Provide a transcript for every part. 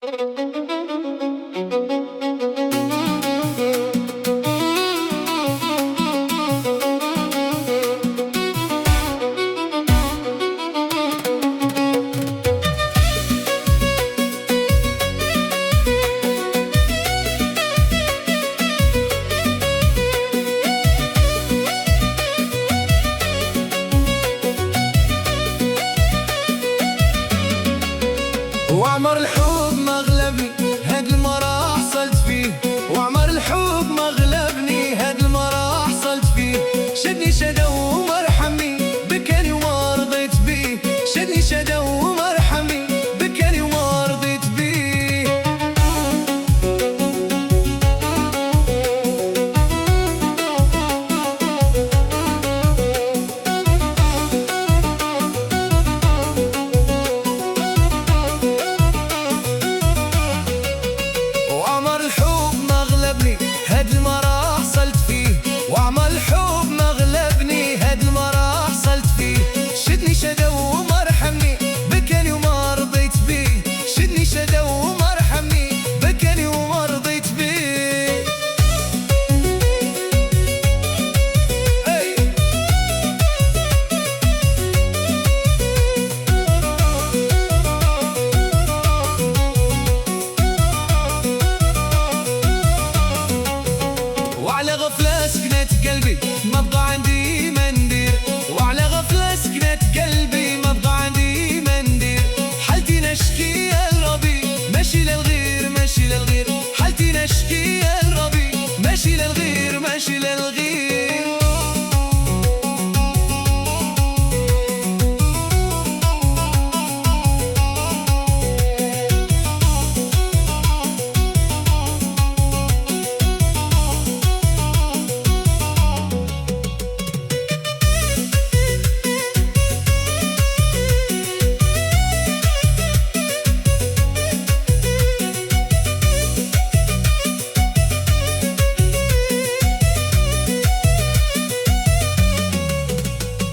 وعمر الحب ما غلبني هاد المرة حصلت فيه، وعمر الحب ما غلبني هاد المرة حصلت فيه. شدني شدا وما رحمني بكاني وما رضيت بيه، شدني شدا وما رحمني بكاني وما رضيت بيه. وعمر الحب ما غلبني هاد المرة حصلت فيه، وعمر الحب ما غلبني هاد المرة حصلت فيه. شدني شدا وما رحمني بكاني وما رضيت بيه، شدني شدا وما رحمني بكاني وما رضيت بيه. وعلى غفلة سكنت قلبي ما بقى عندي ما ندير، وعلى غفلة سكنت قلبي ما بقى عندي ما ندير. حالتي نشكي يا لربي ماشي للغير ماشي للغير، حالتي نشكي يا لربي ماشي للغير ماشي للغير.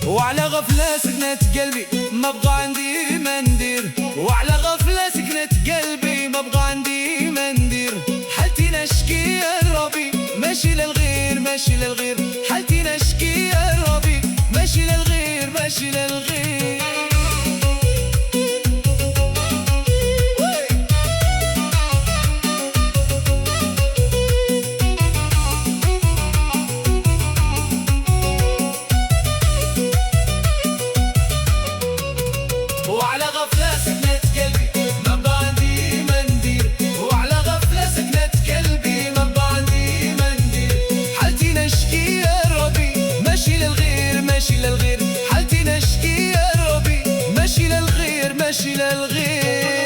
وعلى غفلة سكنت قلبي ما بقى عندي ما ندير، وعلى غفلة سكنت قلبي ما بقى عندي ما ندير. حالتي نشكي يا ربي ماشي للغير ماشي للغير، حالتي نشكي يا ربي ماشي للغير ماشي للغير. وعلى غفلة سكنت قلبي ما بقى عندي ما ندير، وعلى غفلة سكنت قلبي ما بقى عندي ما ندير. حالتي نشكي يا ربي ماشي للغير ماشي للغير، حالتي نشكي يا ربي ماشي للغير ماشي للغير.